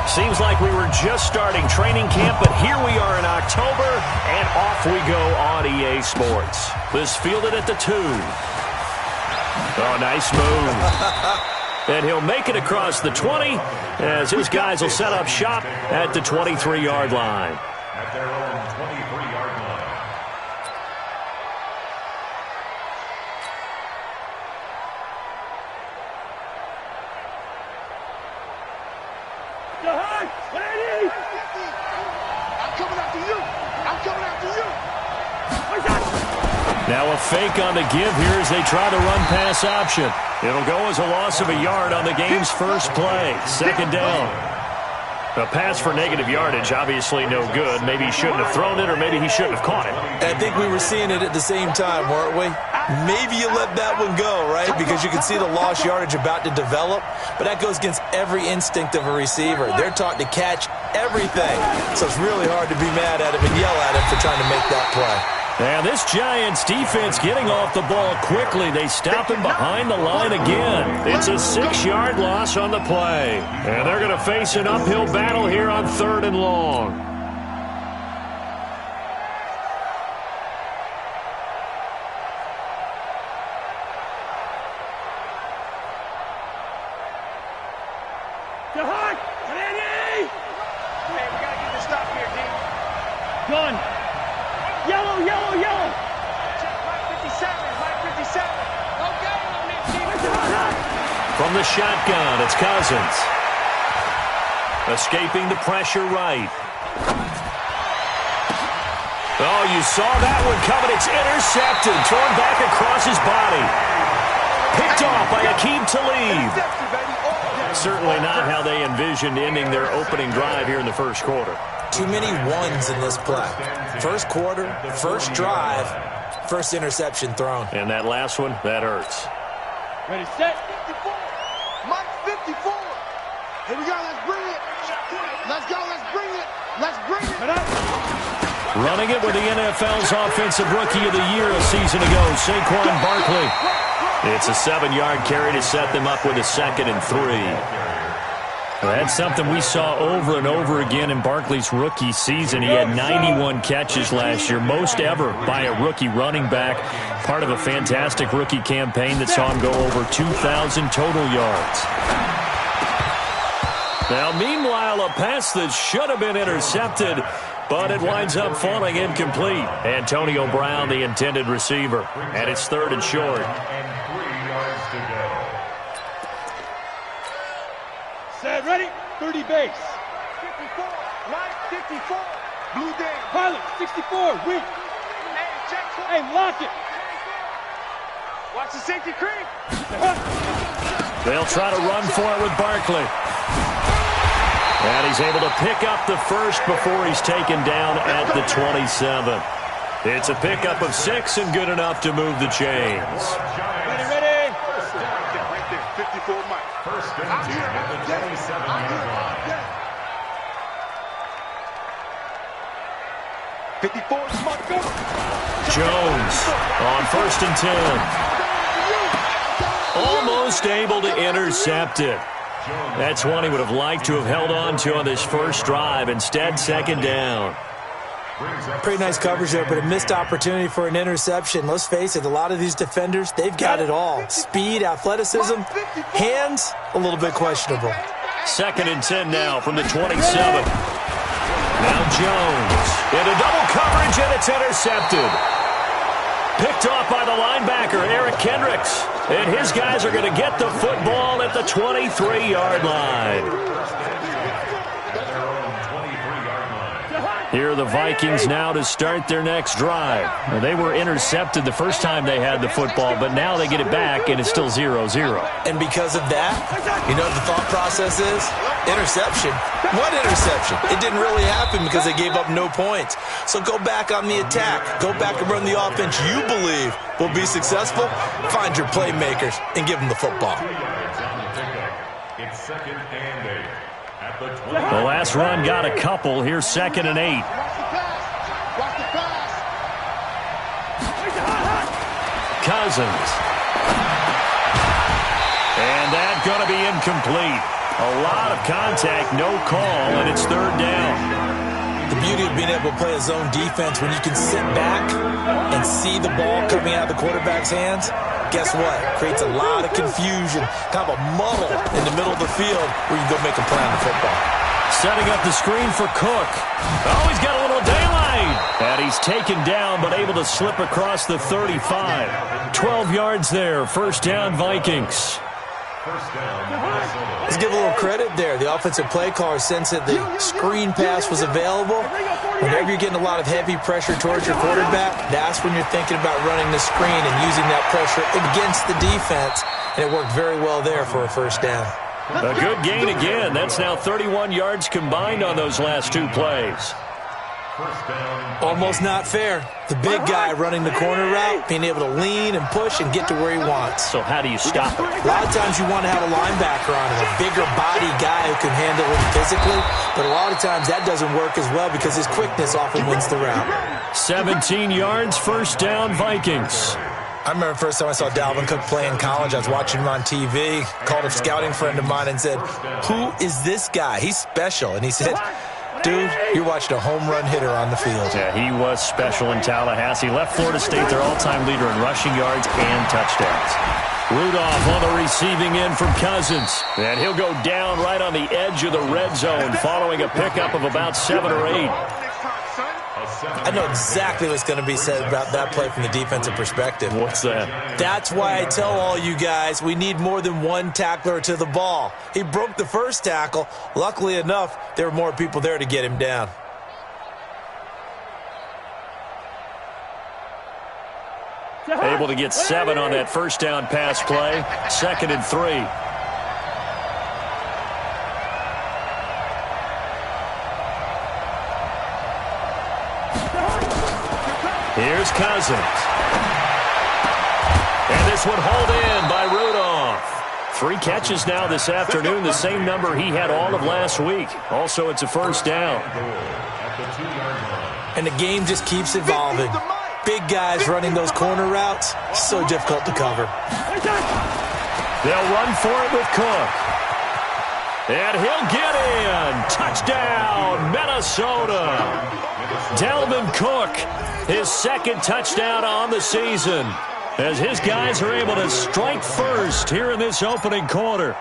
Seems like we were just starting training camp, but here we are in October, and off we go on EA Sports. This fielded at the 2. Oh, nice move. And he'll make it across the 20 as his guys will set up shop at the 23-yard line. At their own 23-yard line. Now a fake on the give here as they try the run-pass option. It'll go as a loss of a yard on the game's first play. Second down. A pass for negative yardage, obviously no good. Maybe he shouldn't have thrown it, or maybe he shouldn't have caught it. I think we were seeing it at the same time, weren't we? Maybe you let that one go, right? Because you can see the lost yardage about to develop, but that goes against every instinct of a receiver. They're taught to catch everything, so it's really hard to be mad at him and yell at him for trying to make that play. And this Giants defense getting off the ball quickly. They stop him behind the line again. It's a 6-yard loss on the play. And they're going to face an uphill battle here on 3rd and long. From the shotgun, it's Cousins. Escaping the pressure right. Oh, you saw that one coming. It's intercepted. Thrown back across his body. Picked off by Aqib Talib. Certainly not how they envisioned ending their opening drive here in the first quarter. Too many ones in this play. First quarter, first drive, first interception thrown. And that last one, that hurts. Ready, set. 54. Mike, 54. Here we go. Let's bring it. Let's go. Let's bring it. Let's bring it. Running it with the NFL's Offensive Rookie of the Year a season ago, Saquon Barkley. It's a 7-yard carry to set them up with a 2nd and 3. That's something we saw over and over again in Barkley's rookie season. He had 91 catches last year, most ever by a rookie running back, part of a fantastic rookie campaign that saw him go over 2,000 total yards. Now, meanwhile, a pass that should have been intercepted, but it winds up falling incomplete. Antonio Brown, the intended receiver, and it's 3rd and short. And 3 yards to go. Set, ready, 30 base. 54, Mike, 54. Blue Day. Pilot, 64, weak. Hey, check. Hey, lock it. Watch the safety creep. They'll try to run for it with Barkley. And he's able to pick up the first before he's taken down at the 27. It's a pickup of 6 and good enough to move the chains. Ready, ready. Right there, 54, Mike. First and 10 at the 27-yard line. 54, smart go. Jones on 1st and 10. Almost able to intercept it. That's one he would have liked to have held on to on this first drive. Instead, 2nd down. Pretty nice coverage there, but a missed opportunity for an interception. Let's face it, a lot of these defenders, they've got it all. Speed, athleticism, hands, a little bit questionable. 2nd and 10 now from the 27. Now Jones into double coverage, and it's intercepted. Picked off by the linebacker, Eric Kendricks. And his guys are going to get the football at the 23-yard line. Here are the Vikings now to start their next drive. Now, they were intercepted the first time they had the football, but now they get it back, and it's still 0-0. And because of that, you know what the thought process is? Interception. What interception? It didn't really happen because they gave up no points. So go back on the attack. Go back and run the offense you believe will be successful. Find your playmakers and give them the football. It's 2nd and 8. The last run got a couple. Here's 2nd and 8. Cousins. And that's going to be incomplete. A lot of contact, no call, and it's third down. The beauty of being able to play a zone defense when you can sit back and see the ball coming out of the quarterback's hands, guess what? Creates a lot of confusion, kind of a muddle in the middle of the field where you can go make a play on the football. Setting up the screen for Cook. Oh, he's got a little daylight. And he's taken down, but able to slip across the 35. 12 yards there. First down, Vikings. Let's give a little credit there. The offensive play caller sensed that the screen pass was available. Whenever you're getting a lot of heavy pressure towards your quarterback, that's when you're thinking about running the screen and using that pressure against the defense. And it worked very well there for a first down. A good gain again. That's now 31 yards combined on those last two plays. Almost not fair. The big guy running the corner route, being able to lean and push and get to where he wants. So how do you stop it? A lot of times you want to have a linebacker on him, a bigger body guy who can handle him physically, but a lot of times that doesn't work as well because his quickness often wins the route. 17 yards, first down, Vikings. I remember the first time I saw Dalvin Cook play in college. I was watching him on TV, called a scouting friend of mine and said, "Who is this guy? He's special." And he said, "Dude, you're watching a home run hitter on the field." Yeah, he was special in Tallahassee. Left Florida State their all-time leader in rushing yards and touchdowns. Rudolph on the receiving end from Cousins. And he'll go down right on the edge of the red zone following a pickup of about 7 or 8. I know exactly what's going to be said about that play from the defensive perspective. What's that? That's why I tell all you guys we need more than one tackler to the ball. He broke the first tackle. Luckily enough, there were more people there to get him down. Able to get 7 on that first down pass play. 2nd and 3. Here's Cousins. And this one hauled in by Rudolph. 3 catches now this afternoon, the same number he had all of last week. Also, it's a first down. And the game just keeps evolving. Big guys running those corner routes, so difficult to cover. They'll run for it with Cook. And he'll get in. Touchdown, Minnesota. Dalvin Cook, his 2nd touchdown on the season, as his guys are able to strike first here in this opening quarter.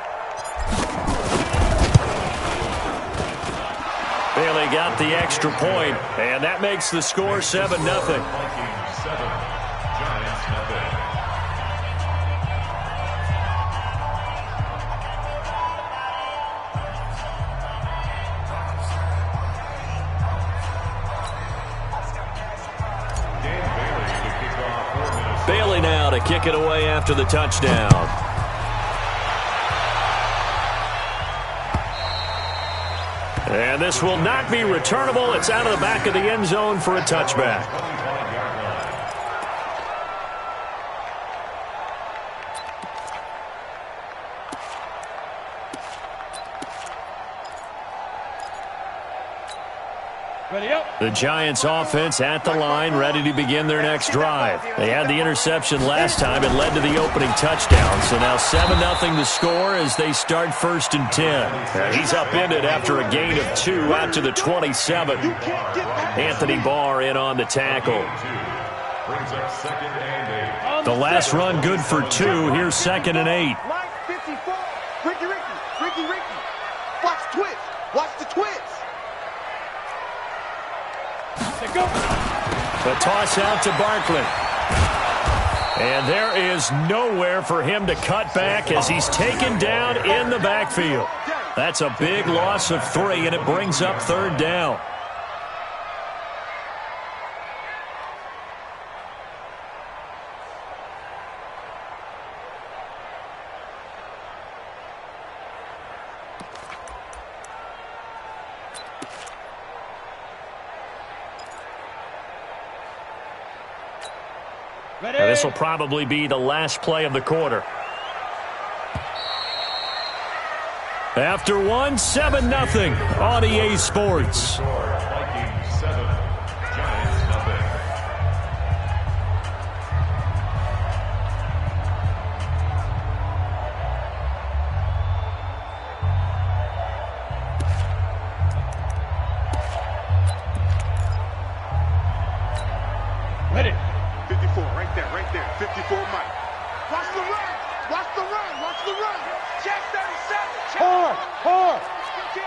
Bailey got the extra point, and that makes the score 7-0. Bailey now to kick it away after the touchdown. And this will not be returnable. It's out of the back of the end zone for a touchback. The Giants offense at the line, ready to begin their next drive. They had the interception last time. It led to the opening touchdown. So now 7-0 to score as they start 1st and 10. He's upended after a gain of 2 out to the 27. Anthony Barr in on the tackle. The last run good for 2. Here's 2nd and 8. Ricky. Watch twist. Watch the twist. The toss out to Barkley. And there is nowhere for him to cut back as he's taken down in the backfield. That's a big loss of 3, and it brings up 3rd down. This will probably be the last play of the quarter. After 1, 7-0 on EA Sports. Vikings 7, Giants nothing. Kill.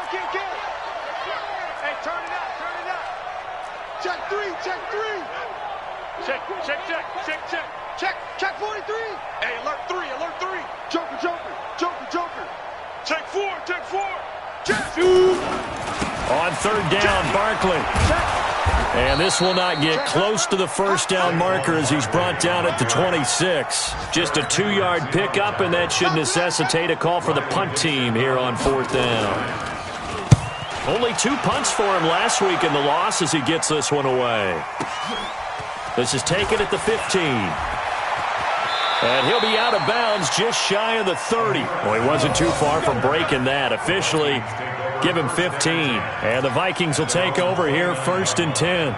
Hey, turn it up. Check three. Check 43. Hey, alert three. Joker. Check four. Check. On third down, Barkley. And this will not get close to the first down marker as he's brought down at the 26. Just a 2-yard pickup, and that should necessitate a call for the punt team here on fourth down. Only 2 punts for him last week in the loss as he gets this one away. This is taken at the 15. And he'll be out of bounds just shy of the 30. Well, he wasn't too far from breaking that. Officially, give him 15. And the Vikings will take over here, 1st and 10.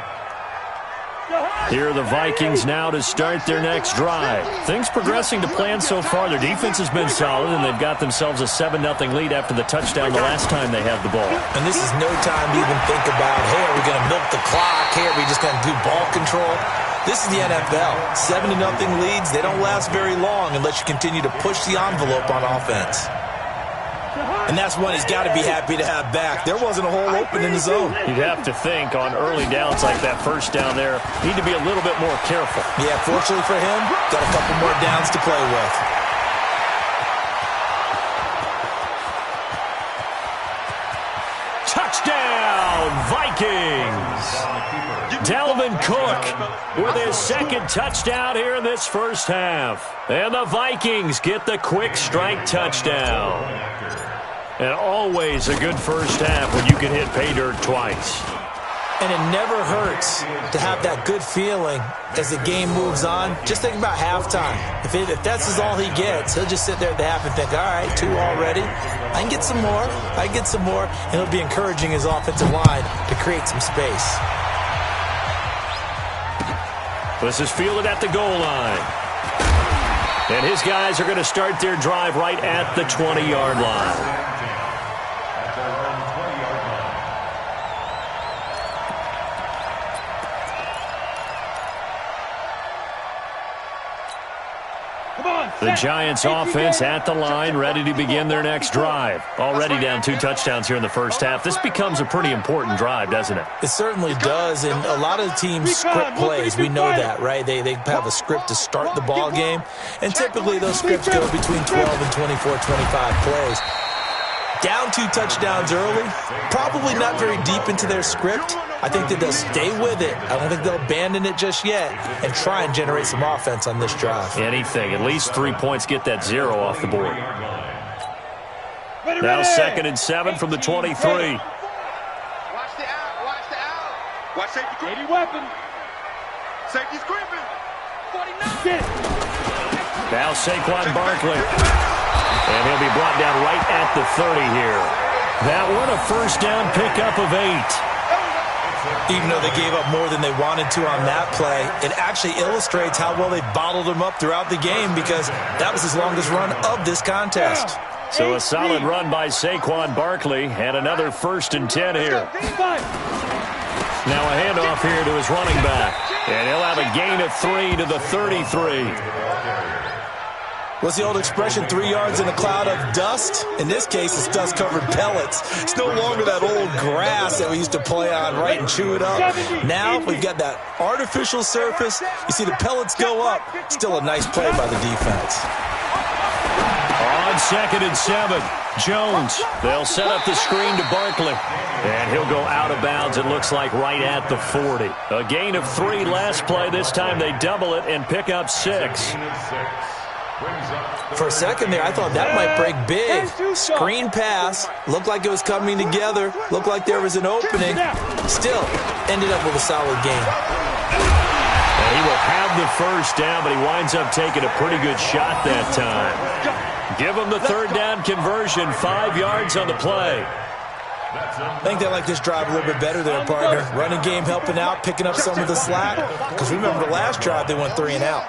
Here are the Vikings now to start their next drive. Things progressing to plan so far. Their defense has been solid, and they've got themselves a 7-0 lead after the touchdown the last time they had the ball. And this is no time to even think about, hey, are we going to milk the clock? Hey, are we just going to do ball control? This is the NFL. 70-0 leads, they don't last very long unless you continue to push the envelope on offense. And that's one he's got to be happy to have back. There wasn't a hole open in the zone. You'd have to think on early downs like that first down there, need to be a little bit more careful. Yeah, fortunately for him, got a couple more downs to play with. Touchdown, Vikings! Dalvin Cook with his second touchdown here in this first half. And the Vikings get the quick strike touchdown. And always a good first half when you can hit pay dirt twice. And it never hurts to have that good feeling as the game moves on. Just think about halftime. If that's all he gets, he'll just sit there at the half and think, all right, 2 already. I can get some more. And he'll be encouraging his offensive line to create some space. This is fielded at the goal line. And his guys are going to start their drive right at the 20-yard line. The Giants offense at the line, ready to begin their next drive. Already down 2 touchdowns here in the first half. This becomes a pretty important drive, doesn't it? It certainly does, and a lot of teams script plays. We know that, right? They have a script to start the ball game, and typically those scripts go between 12 and 24, 25 plays. Down 2 touchdowns early, probably not very deep into their script. I think that they'll stay with it. I don't think they'll abandon it just yet and try and generate some offense on this drive. Anything. At least 3 points, get that 0 off the board. Now 2nd and 7 from the 23. Watch the out. Watch safety creeping. 80 weapon. Safety's creeping. 49. Now Saquon Barkley. And he'll be brought down right at the 30 here. That one a first down pickup of 8. Even though they gave up more than they wanted to on that play, it actually illustrates how well they bottled him up throughout the game because that was his longest run of this contest. So a solid run by Saquon Barkley and another 1st and 10 here. Now a handoff here to his running back. And he'll have a gain of 3 to the 33. What's the old expression, 3 yards in a cloud of dust? In this case, it's dust-covered pellets. It's no longer that old grass that we used to play on, right, and chew it up. Now we've got that artificial surface. You see the pellets go up. Still a nice play by the defense. On 2nd and 7, Jones. They'll set up the screen to Barkley. And he'll go out of bounds, it looks like, right at the 40. A gain of 3 last play. This time they double it and pick up 6. For a second there, I thought that might break big. Screen pass. Looked like it was coming together. Looked like there was an opening. Still, ended up with a solid game. And he will have the first down, but he winds up taking a pretty good shot that time. Give him the 3rd down conversion. 5 yards on the play. I think they like this drive a little bit better there, partner. Running game helping out, picking up some of the slack. Because remember the last drive, they went 3 and out.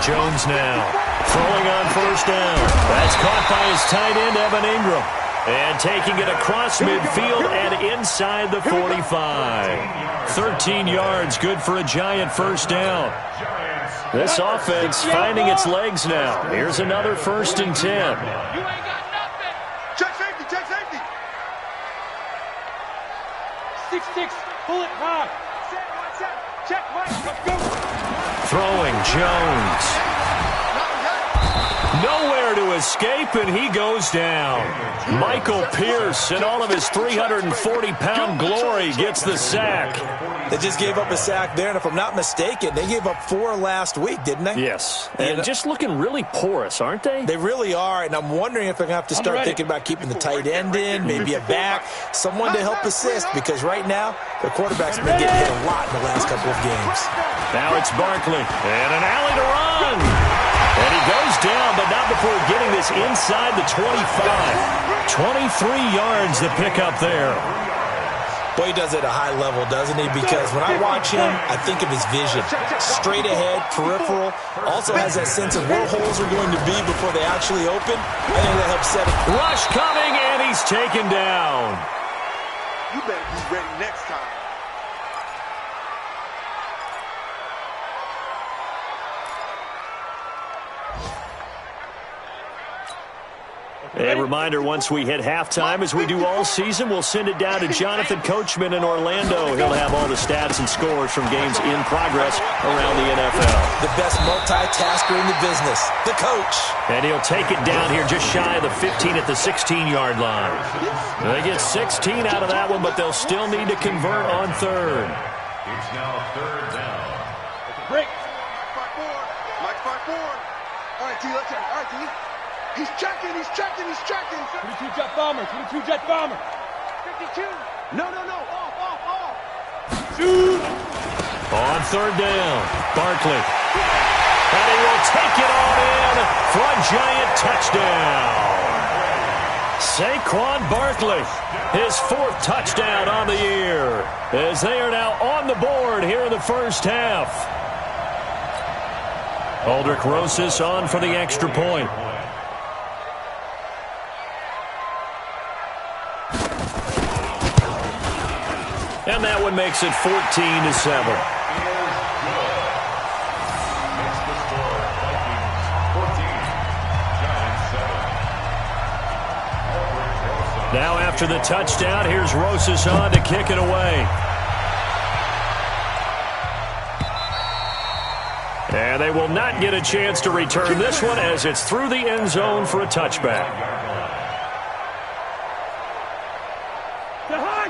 Jones now throwing on 1st down. That's caught by his tight end, Evan Ingram. And taking it across midfield and inside the 45. 13 yards, good for a Giant 1st down. This offense finding its legs now. Here's another 1st and 10. You ain't got nothing. Check safety, check safety. 6-6, pull it high. Check, Mike, let's go. Throwing Jones. Nowhere to escape, and he goes down. Michael Pierce, in all of his 340-pound glory, gets the sack. They just gave up a sack there, and if I'm not mistaken, they gave up 4 last week, didn't they? Yes, and just looking really porous, aren't they? They really are, and I'm wondering if they're going to have to start thinking about keeping the tight end in, maybe a back, someone to help assist, because right now, their quarterback's been getting hit a lot in the last couple of games. Now it's Barkley, and an alley to run. And he goes down, but not before getting this inside the 25. 23 yards to pick up there. Boy, he does it at a high level, doesn't he? Because when I watch him, I think of his vision. Straight ahead, peripheral. Also has that sense of where holes are going to be before they actually open. I think that helps set it. Rush coming, and he's taken down. You better be ready next time. A reminder, once we hit halftime, as we do all season, we'll send it down to Jonathan Coachman in Orlando. He'll have all the stats and scores from games in progress around the NFL. The best multitasker in the business, the coach. And he'll take it down here just shy of the 15 at the 16-yard line. They get 16 out of that one, but they'll still need to convert on 3rd. It's now 3rd down. Break. Mike 5-4. All right, T, let's check. All right, T. He's checking, he's checking, he's checking. 22 jet bomber, 22 jet bomber. 52. No. Off. Shoot. On 3rd down, Barkley. And he will take it on in for a giant touchdown. Saquon Barkley, his 4th touchdown on the year, as they are now on the board here in the first half. Aldrich Rosas on for the extra point. And that one makes it 14-7. Now after the touchdown, here's Rosas on to kick it away. And they will not get a chance to return this one as it's through the end zone for a touchback.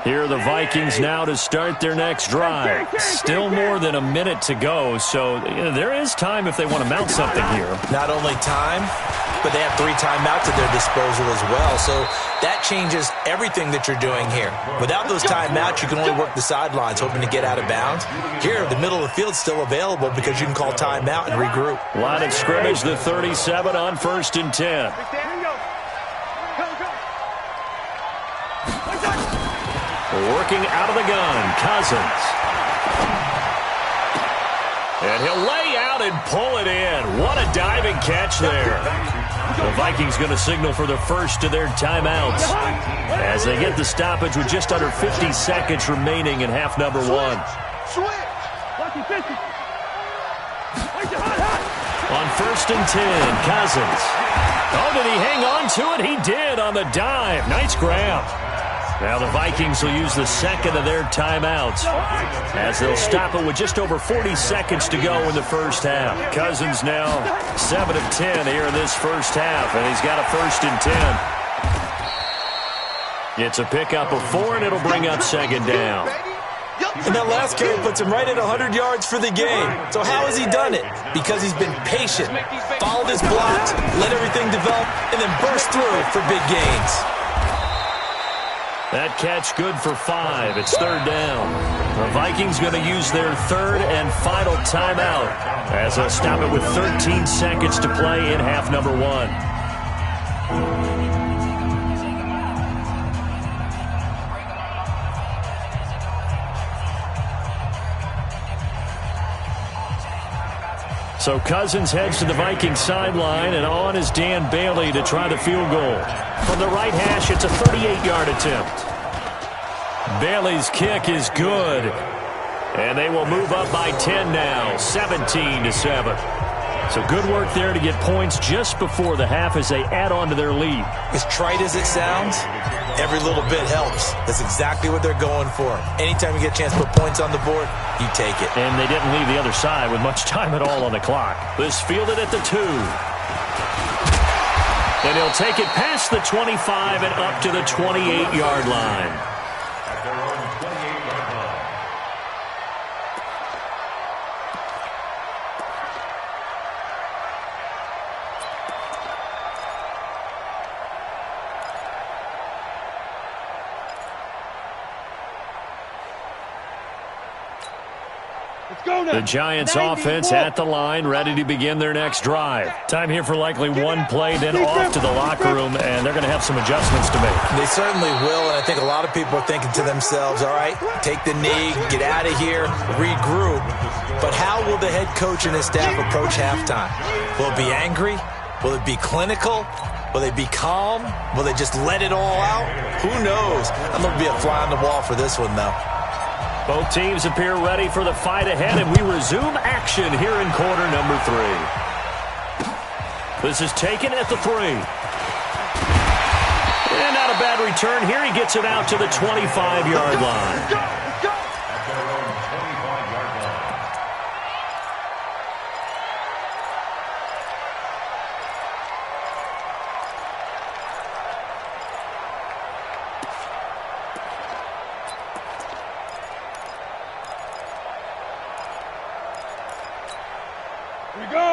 Here are the Vikings now to start their next drive. Still more than a minute to go, so there is time if they want to mount something here. Not only time, but they have 3 timeouts at their disposal as well, so that changes everything that you're doing here. Without those timeouts, you can only work the sidelines, hoping to get out of bounds. Here, the middle of the field's still available because you can call timeout and regroup. Line of scrimmage, the 37 on 1st and 10. Working out of the gun, Cousins. And he'll lay out and pull it in. What a diving catch there. The Vikings going to signal for the first of their timeouts as they get the stoppage with just under 50 seconds remaining in half number 1. On 1st and 10, Cousins. Oh, did he hang on to it? He did on the dive. Nice grab. Now the Vikings will use the second of their timeouts as they'll stop it with just over 40 seconds to go in the first half. Cousins now 7 of 10 here in this first half, and he's got a 1st and 10. It's a pickup of 4, and it'll bring up 2nd down. And that last carry puts him right at 100 yards for the game. So how has he done it? Because he's been patient, followed his blocks, let everything develop, and then burst through for big gains. That catch good for 5. It's 3rd down. The Vikings going to use their 3rd and final timeout as they'll stop it with 13 seconds to play in half number 1. So Cousins heads to the Vikings sideline, and on is Dan Bailey to try the field goal. From the right hash, it's a 38-yard attempt. Bailey's kick is good. And they will move up by 10 now, 17-7. So good work there to get points just before the half as they add on to their lead. As trite as it sounds, every little bit helps. That's exactly what they're going for. Anytime you get a chance to put points on the board, you take it. And they didn't leave the other side with much time at all on the clock. This fielded at the 2. And he'll take it past the 25 and up to the 28-yard line. The Giants offense at the line, ready to begin their next drive. Time here for likely one play, then off to the locker room, and they're going to have some adjustments to make. They certainly will, and I think a lot of people are thinking to themselves, all right, take the knee, get out of here, regroup. But how will the head coach and his staff approach halftime? Will it be angry? Will it be clinical? Will they be calm? Will they just let it all out? Who knows? I'm going to be a fly on the wall for this one, though. Both teams appear ready for the fight ahead, and we resume action here in quarter number 3. This is taken at the 3. And not a bad return here. He gets it out to the 25-yard line.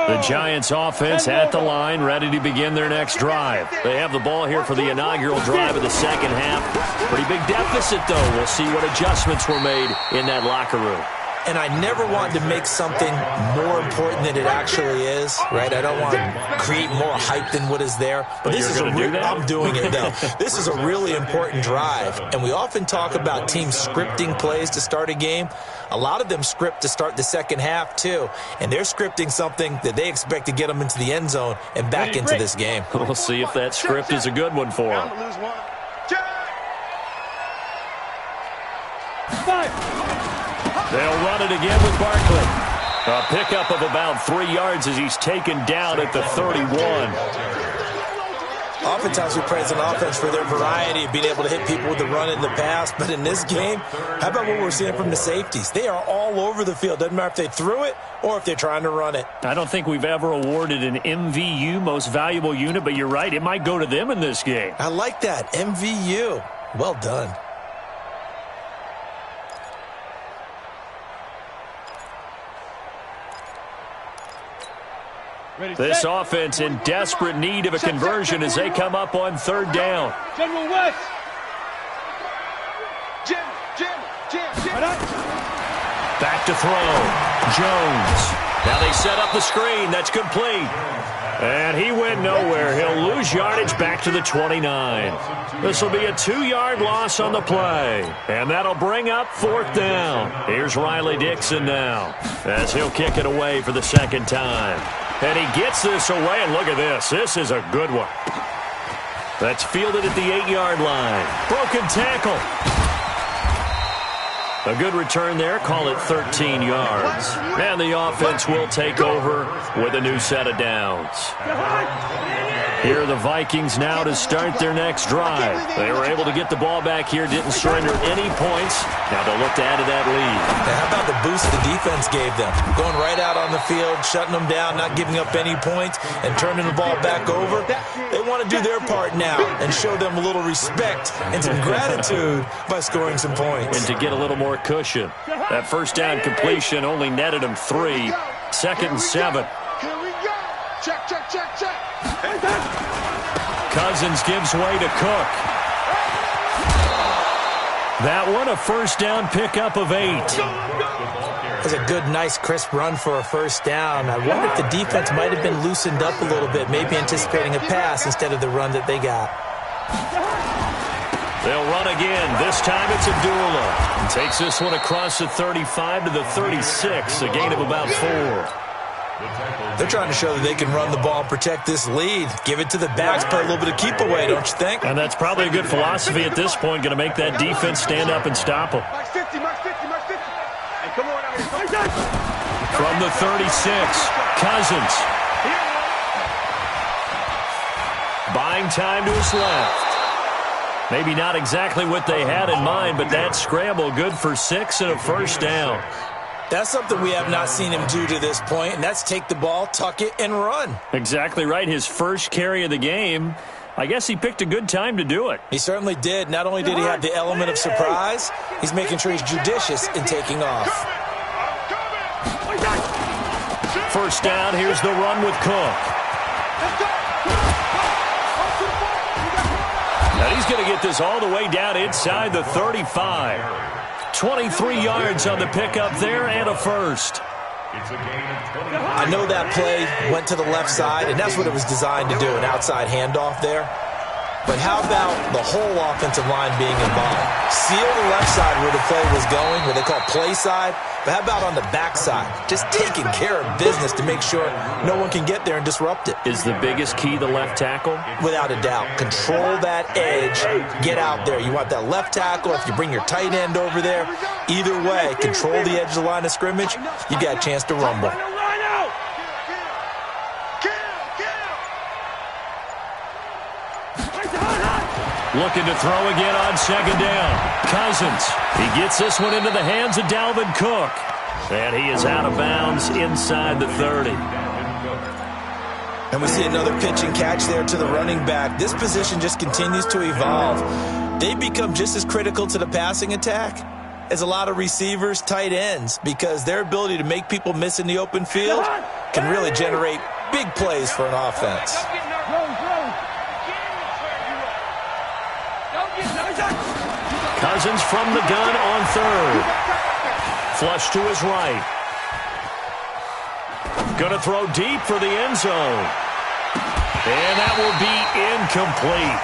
The Giants offense at the line, ready to begin their next drive. They have the ball here for the inaugural drive of the second half. Pretty big deficit, though. We'll see what adjustments were made in that locker room. And I never want to make something more important than it actually is, right? I don't want to create more hype than what is there. But this is I'm doing it, though. This is a really important drive. And we often talk about teams scripting plays to start a game. A lot of them script to start the second half, too. And they're scripting something that they expect to get them into the end zone and back into this game. We'll see if that script is a good one for them. They'll run it again with Barkley. A pickup of about 3 yards as he's taken down at the 31. Oftentimes we praise an offense for their variety of being able to hit people with the run in the pass. But in this game, how about what we're seeing from the safeties? They are all over the field. Doesn't matter if they threw it or if they're trying to run it. I don't think we've ever awarded an MVU, most valuable unit, but you're right. It might go to them in this game. I like that. MVU. Well done. This offense in desperate need of a conversion as they come up on third down. General West. Back to throw. Jones. Now they set up the screen. That's complete. And he went nowhere. He'll lose yardage back to the 29. This will be a 2-yard loss on the play. And that'll bring up fourth down. Here's Riley Dixon now as he'll kick it away for the second time. And he gets this away, and look at this. This is a good one. That's fielded at the 8-yard line. Broken tackle. A good return there. Call it 13 yards. And the offense will take over with a new set of downs. Here are the Vikings now to start their next drive. They were able to get the ball back here, didn't surrender any points. Now they'll look to add to that lead. Now how about the boost the defense gave them? Going right out on the field, shutting them down, not giving up any points, and turning the ball back over. They want to do their part now and show them a little respect and some gratitude by scoring some points. And to get a little more cushion. That first down completion only netted them 3. Second and 7. Here we go. Check, check, check, check. Cousins gives way to Cook. That one a first down pickup of 8. It was a good, nice, crisp run for a first down. I wonder if the defense might have been loosened up a little bit, maybe anticipating a pass instead of the run that they got. They'll run again. This time it's Abdullah. And takes this one across the 35 to the 36, a gain of about 4. They're trying to show that they can run the ball and protect this lead. Give it to the backs, play a little bit of keep away, don't you think? And that's probably a good philosophy at this point, going to make that defense stand up and stop them. Max 50, Max 50, Max 50. Hey, come on. From the 36, Cousins. Buying time to his left. Maybe not exactly what they had in mind, but that scramble good for 6 and a first down. That's something we have not seen him do to this point, and that's take the ball, tuck it, and run. Exactly right. His first carry of the game. I guess he picked a good time to do it. He certainly did. Not only did he have the element of surprise, he's making sure he's judicious in taking off. First down, here's the run with Cook. And he's going to get this all the way down inside the 35. 23 yards on the pickup there and a first. I know that play went to the left side, and that's what it was designed to do, an outside handoff there. But how about the whole offensive line being involved? Seal the left side where the play was going, what they call play side. But how about on the back side? Just taking care of business to make sure no one can get there and disrupt it. Is the biggest key the left tackle? Without a doubt. Control that edge. Get out there. You want that left tackle. If you bring your tight end over there, either way, control the edge of the line of scrimmage, you got a chance to rumble. Looking to throw again on second down. Cousins. He gets this one into the hands of Dalvin Cook. And he is out of bounds inside the 30. And we see another pitch and catch there to the running back. This position just continues to evolve. They become just as critical to the passing attack as a lot of receivers, tight ends, because their ability to make people miss in the open field can really generate big plays for an offense. Cousins from the gun on third. Flush to his right. Going to throw deep for the end zone. And that will be incomplete.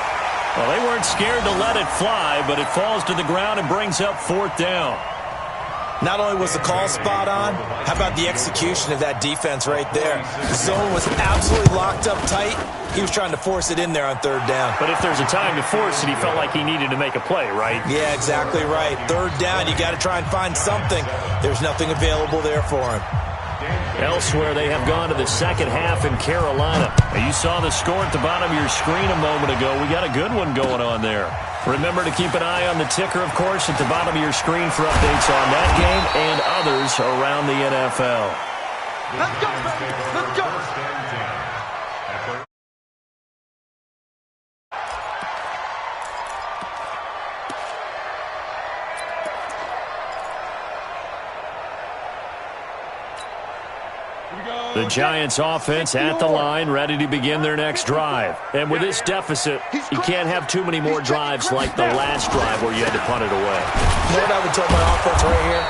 Well, they weren't scared to let it fly, but it falls to the ground and brings up fourth down. Not only was the call spot on, how about the execution of that defense right there? The zone was absolutely locked up tight. He was trying to force it in there on third down. But if there's a time to force it, he felt like he needed to make a play, right? Yeah, exactly right. Third down, you got to try and find something. There's nothing available there for him. Elsewhere, they have gone to the second half in Carolina. You saw the score at the bottom of your screen a moment ago. We got a good one going on there. Remember to keep an eye on the ticker, of course, at the bottom of your screen for updates on that game and others around the NFL. Let's go, baby. Let's go. The Giants offense at the line, ready to begin their next drive. And with this deficit, you can't have too many more drives like the last drive where you had to punt it away. You know what I would tell my offense right here?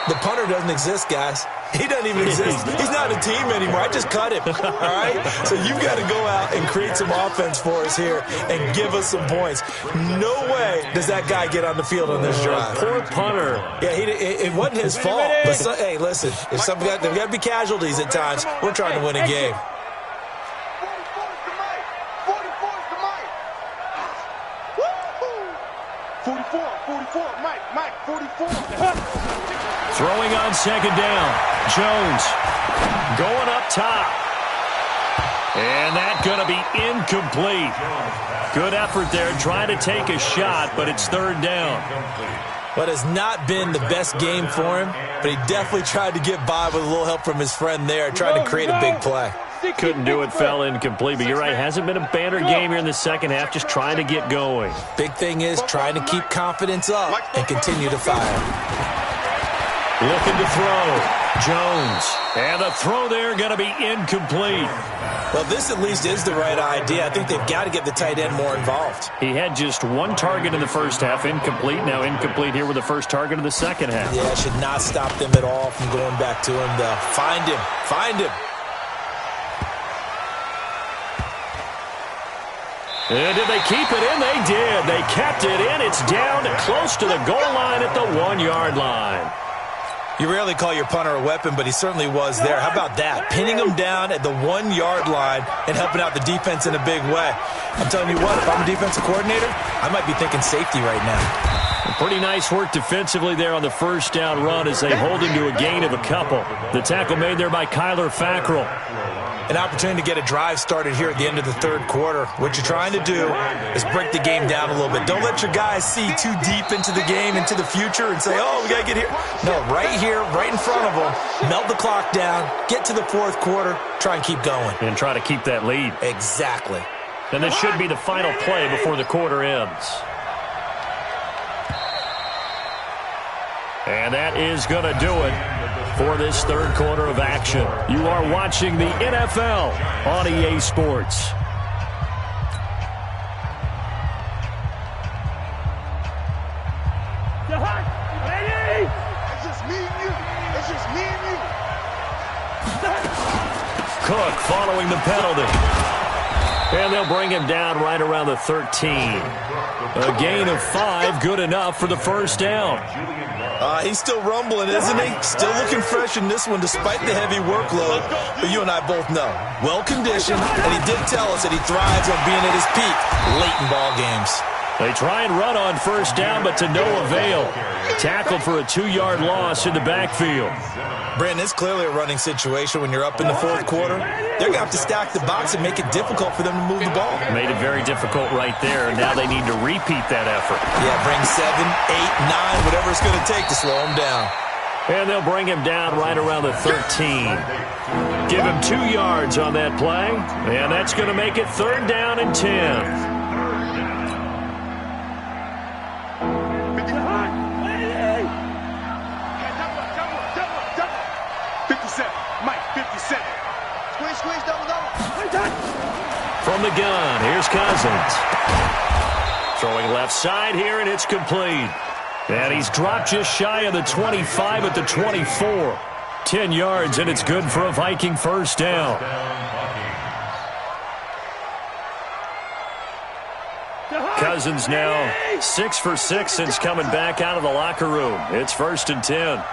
The punter doesn't exist, guys. He doesn't even exist. He's not a team anymore. I just cut him, all right? So you've got to go out and create some offense for us here and give us some points. No way does that guy get on the field on this drive. Poor punter. Yeah, it wasn't his fault. But hey, listen, if there's got to be casualties at times. We're trying to win a game. 44, Mike, 44. Throwing on second down. Jones going up top. And that's going to be incomplete. Good effort there, trying to take a shot, but it's third down. What has not been the best game for him, but he definitely tried to get by with a little help from his friend there, trying to create a big play. Couldn't do it, fell incomplete, but you're right, hasn't been a banner game here in the second half, just trying to get going. Big thing is trying to keep confidence up and continue to fire. Looking to throw. Jones. And the throw there going to be incomplete. Well, this at least is the right idea. I think they've got to get the tight end more involved. He had just one target in the first half, incomplete. Now incomplete here with the first target of the second half. Yeah, it should not stop them at all from going back to him, though. Find him. Find him. And did they keep it in? They did. They kept it in. It's down to close to the goal line at the 1-yard line. You rarely call your punter a weapon, but he certainly was there. How about that? Pinning him down at the 1-yard line and helping out the defense in a big way. I'm telling you what, if I'm a defensive coordinator, I might be thinking safety right now. Pretty nice work defensively there on the first down run as they hold him to a gain of a couple. The tackle made there by Kyler Fackrell. An opportunity to get a drive started here at the end of the third quarter. What you're trying to do is break the game down a little bit. Don't let your guys see too deep into the game, into the future, and say, oh, we got to get here. No, right here, right in front of them, melt the clock down, get to the fourth quarter, try and keep going. And try to keep that lead. Exactly. And this should be the final play before the quarter ends. And that is going to do it for this third quarter of action. You are watching the NFL on EA Sports. It's just me and you. It's just me and you. Cook following the penalty. And they'll bring him down right around the 13. A gain of 5, good enough for the first down. He's still rumbling, isn't he? Still looking fresh in this one despite the heavy workload. But you and I both know, well-conditioned, and he did tell us that he thrives on being at his peak late in ball games. They try and run on first down, but to no avail. Tackled for a 2-yard loss in the backfield. Brandon, it's clearly a running situation when you're up in the fourth quarter. They're going to have to stack the box and make it difficult for them to move the ball. Made it very difficult right there, and now they need to repeat that effort. Yeah, bring 7, 8, 9, whatever it's going to take to slow him down. And they'll bring him down right around the 13. Give him 2 yards on that play, and that's going to make it 3rd down and 10. From the gun, here's Cousins. Throwing left side here, and it's complete. And he's dropped just shy of the 25 at the 24. 10 yards, and it's good for a Viking first down. Cousins now 6 for 6 since coming back out of the locker room. It's 1st and 10.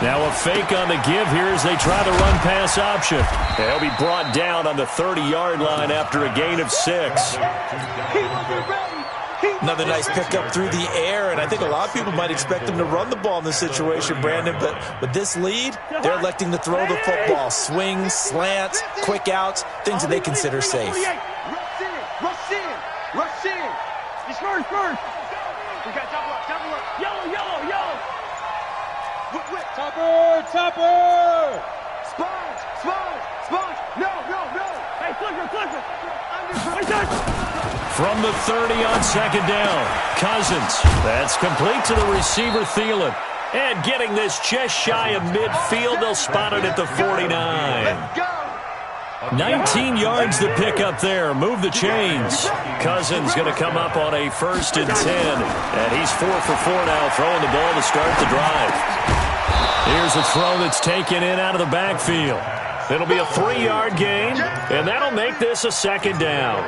Now a fake on the give here as they try the run-pass option. They'll be brought down on the 30-yard line after a gain of 6. Another nice pickup through the air, and I think a lot of people might expect them to run the ball in this situation, Brandon, but with this lead, they're electing to throw the football. Swings, slants, quick outs, things that they consider safe. Rush in. Rush in. He's first. We got double up. Yellow. Whip. Topper. Sponge. No. Hey, clicker. From the 30 on 2nd down, Cousins. That's complete to the receiver, Thielen. And getting this just shy of midfield, they'll spot it at the 49. 19 yards to pick up there. Move the chains. Cousins going to come up on a 1st and 10. And he's 4 for 4 now, throwing the ball to start the drive. Here's a throw that's taken in out of the backfield. It'll be a 3-yard gain, and that'll make this a 2nd down.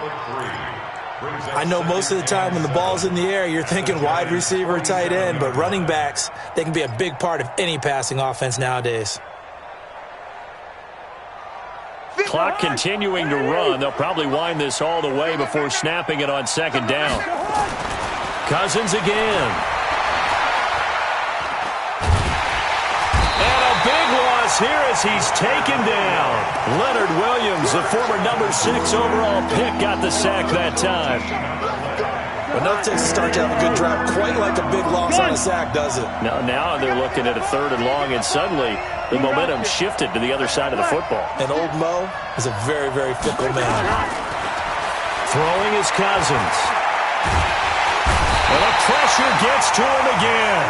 I know most of the time when the ball's in the air, you're thinking wide receiver, tight end, but running backs, they can be a big part of any passing offense nowadays. Clock continuing to run. They'll probably wind this all the way before snapping it on 2nd down. Cousins again. Here as he's taken down. Leonard Williams, the former number 6 overall pick, got the sack that time. Enough takes to start to have a good drive, quite like a big loss on a sack, does it? Now they're looking at a 3rd and long, and suddenly the momentum shifted to the other side of the football. And old Mo is a very, very fickle man. Throwing is Cousins. And the pressure gets to him again.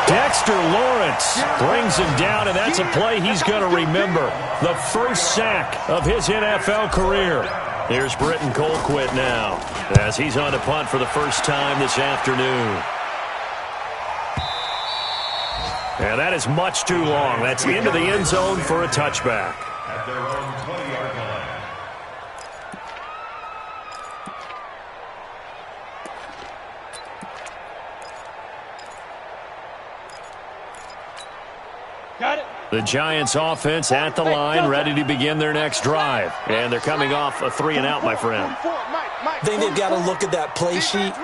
Dexter Lawrence brings him down, and that's a play he's going to remember. The first sack of his NFL career. Here's Britton Colquitt now as he's on to punt for the first time this afternoon. And that is much too long. That's into the end zone for a touchback. At their own 20-yard line. Got it. The Giants offense at the line, ready to begin their next drive. And they're coming off a 3-and-out, my friend. I think they've got to look at that play sheet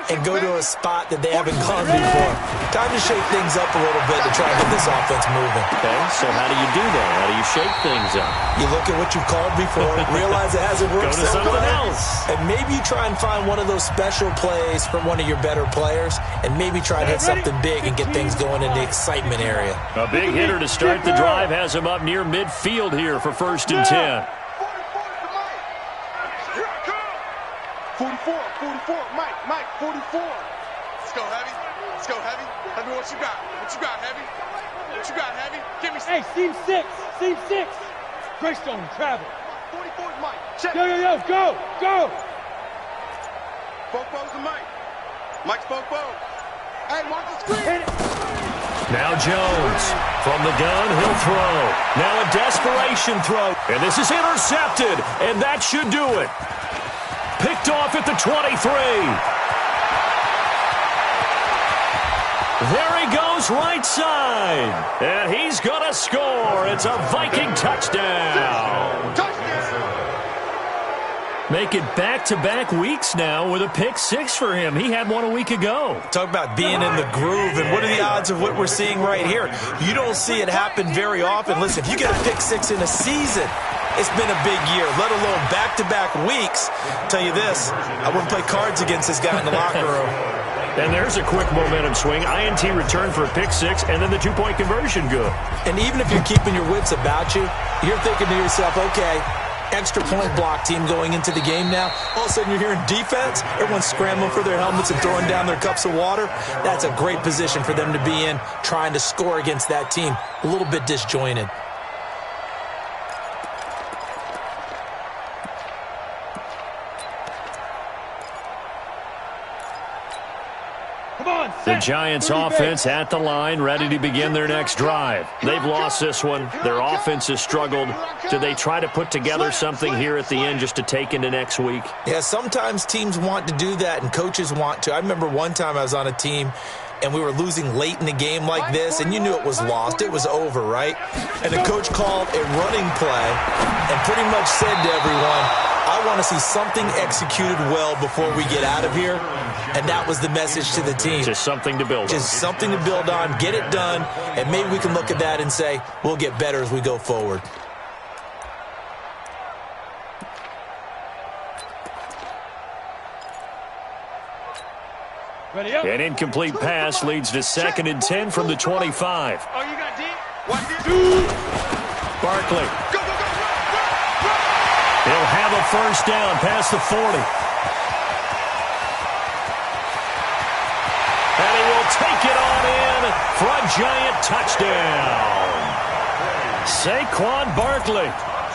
and go to a spot that they haven't gone before. Time to shake things up a little bit to try and get this offense moving. Okay, so how do you do that? How do you shake things up? You look at what you called before, realize it hasn't worked Go to something else. And maybe you try and find one of those special plays from one of your better players, and maybe try to hit something big and get things going in the excitement area. A big hitter to start the drive has him up near midfield here for 1st and 10. 44, Mike, 44. Let's go, Heavy. Heavy, what you got? Heavy? What you got, Heavy? Give me some. Hey, seam 6. Greystone, travel. 44 is Mike. Check. Yo, go. Fofo's to Mike. Mike's Fofo. Hey, watch the screen. Now Jones. From the gun, he'll throw. Now a desperation throw. And this is intercepted. And that should do it. Picked off at the 23. There he goes, right side. And he's going to score. It's a Viking touchdown. Make it back-to-back weeks now with a pick 6 for him. He had one a week ago. Talk about being in the groove, and what are the odds of what we're seeing right here? You don't see it happen very often. Listen, if you get a pick 6 in a season, it's been a big year, let alone back-to-back weeks. I'll tell you this, I wouldn't play cards against this guy in the locker room. And there's a quick momentum swing. INT return for a pick 6, and then the 2-point conversion good. And even if you're keeping your wits about you, you're thinking to yourself, okay, extra point block team going into the game now. All of a sudden you're hearing defense. Everyone's scrambling for their helmets and throwing down their cups of water. That's a great position for them to be in, trying to score against that team. A little bit disjointed. The Giants offense at the line, ready to begin their next drive. They've lost this one. Their offense has struggled. Do they try to put together something here at the end just to take into next week? Yeah, sometimes teams want to do that and coaches want to. I remember one time I was on a team and we were losing late in the game like this, and you knew it was lost. It was over, right? And the coach called a running play and pretty much said to everyone, I want to see something executed well before we get out of here. And that was the message to the team. Just something to build on. Just something to build on, get it done, and maybe we can look at that and say, we'll get better as we go forward. An incomplete pass leads to 2nd and 10 from the 25. Oh, you got deep? Barkley. He'll have a first down past the 40. And he will take it on in for a Giant touchdown. Saquon Barkley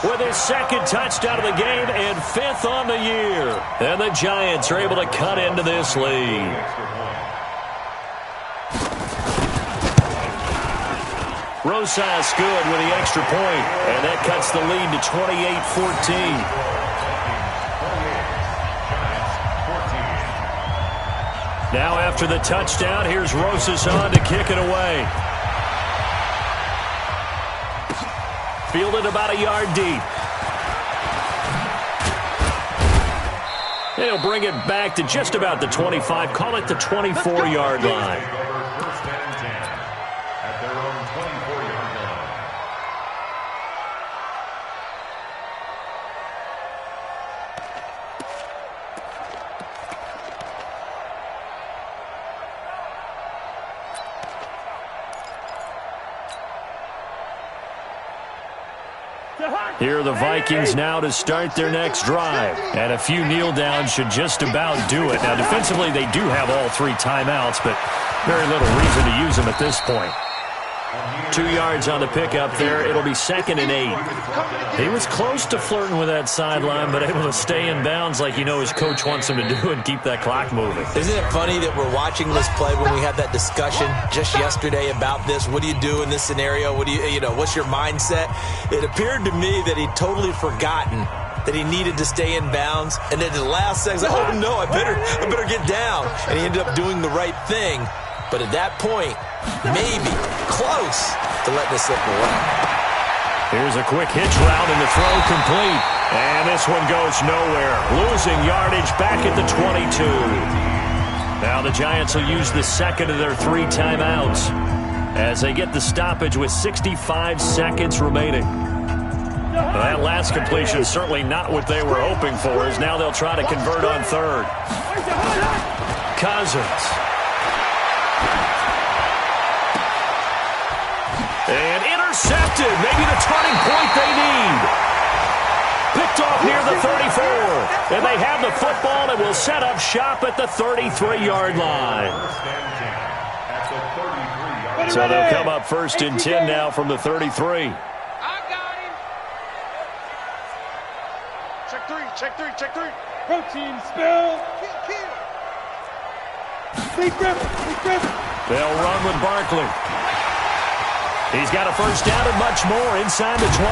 with his 2nd touchdown of the game and 5th on the year. And the Giants are able to cut into this lead. Rosas good with the extra point, and that cuts the lead to 28-14. Now after the touchdown, here's Rosas on to kick it away. Fielded about a yard deep. They'll bring it back to just about the 25. Call it the 24-yard line. Here are the Vikings now to start their next drive. And a few kneel downs should just about do it. Now, defensively, they do have all 3 timeouts, but very little reason to use them at this point. 2 yards on the pickup there. It'll be 2nd and 8. He was close to flirting with that sideline, but able to stay in bounds like you know his coach wants him to do and keep that clock moving. Isn't it funny that we're watching this play when we had that discussion just yesterday about this? What do you do in this scenario? What do you know, what's your mindset? It appeared to me that he'd totally forgotten that he needed to stay in bounds, and then at the last second, oh no, I better get down. And he ended up doing the right thing. But at that point, maybe close to letting it slip away. Here's a quick hitch route and the throw complete. And this one goes nowhere. Losing yardage back at the 22. Now the Giants will use the second of their 3 timeouts as they get the stoppage with 65 seconds remaining. Well, that last completion certainly not what they were hoping for, as now they'll try to convert on third. Cousins. And intercepted. Maybe the turning point they need. Picked off near the 34. And they have the football and will set up shop at the 33-yard line. So they'll come up 1st and 10 now from the 33. Check three. Protein spill. They'll run with Barkley. He's got a first down and much more inside the 20.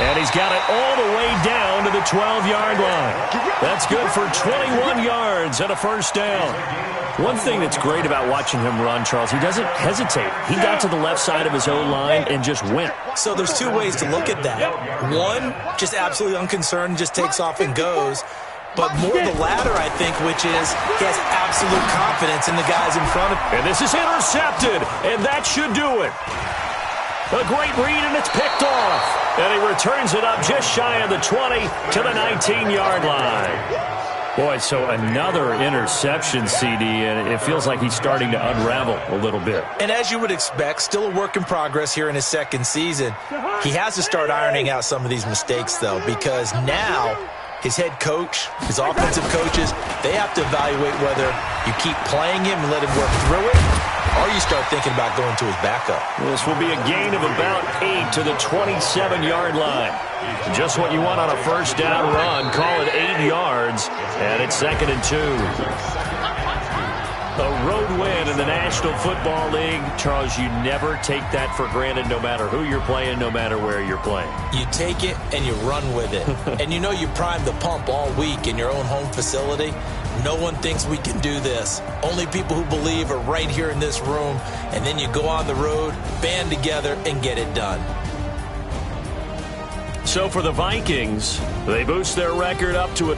And he's got it all the way down to the 12-yard line. That's good for 21 yards and a first down. One thing that's great about watching him run, Charles, he doesn't hesitate. He got to the left side of his own line and just went. So there's 2 ways to look at that. One, just absolutely unconcerned, just takes off and goes. But more the latter, I think, which is he has absolute confidence in the guys in front of him. And this is intercepted, and that should do it. A great read, and it's picked off. And he returns it up just shy of the 20 to the 19-yard line. Boy, so another interception, CD, and it feels like he's starting to unravel a little bit. And as you would expect, still a work in progress here in his 2nd season. He has to start ironing out some of these mistakes, though, because now his head coach, his offensive coaches, they have to evaluate whether you keep playing him and let him work through it, or you start thinking about going to his backup. This will be a gain of about 8 to the 27-yard line. Just what you want on a first down run. Call it 8 yards, and it's 2nd and 2. A road win in the National Football League. Charles, you never take that for granted, no matter who you're playing, no matter where you're playing. You take it and you run with it. And you know you primed the pump all week in your own home facility. No one thinks we can do this. Only people who believe are right here in this room. And then you go on the road, band together, and get it done. So for the Vikings, they boost their record up to a